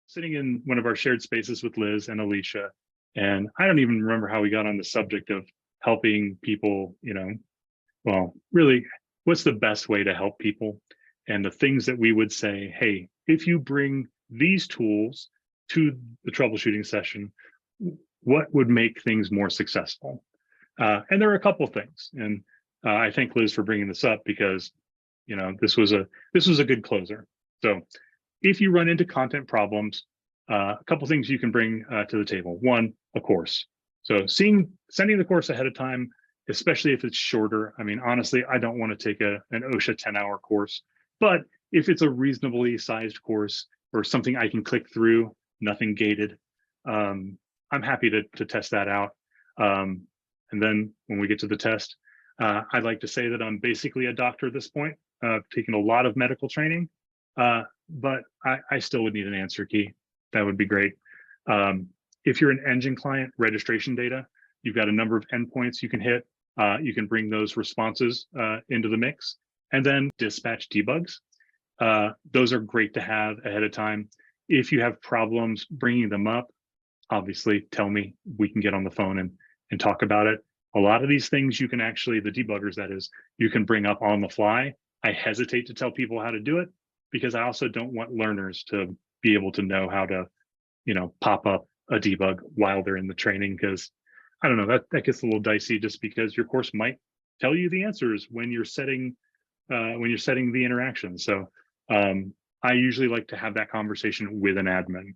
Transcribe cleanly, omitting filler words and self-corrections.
sitting in one of our shared spaces with Liz and Alicia, and I don't even remember how we got on the subject of helping people, well, really, what's the best way to help people? And the things that we would say, hey, if you bring these tools to the troubleshooting session, what would make things more successful? And there are a couple of things. And I thank Liz for bringing this up because, this was a good closer. So if you run into content problems, a couple of things you can bring to the table. One, a course. So sending the course ahead of time, especially if it's shorter. I mean, honestly, I don't want to take an OSHA 10-hour course, but if it's a reasonably sized course or something I can click through, nothing gated, I'm happy to test that out. And then when we get to the test, I'd like to say that I'm basically a doctor at this point. I've taken a lot of medical training, but I still would need an answer key. That would be great. If you're an engine client, registration data, you've got a number of endpoints you can hit. You can bring those responses into the mix, and then dispatch debugs. Those are great to have ahead of time. If you have problems bringing them up, obviously tell me. We can get on the phone and talk about it. A lot of these things you can actually, the debuggers that is, you can bring up on the fly. I hesitate to tell people how to do it because I also don't want learners to be able to know how to, pop up a debug while they're in the training, because I don't know, that gets a little dicey just because your course might tell you the answers when you're setting the interaction. So I usually like to have that conversation with an admin.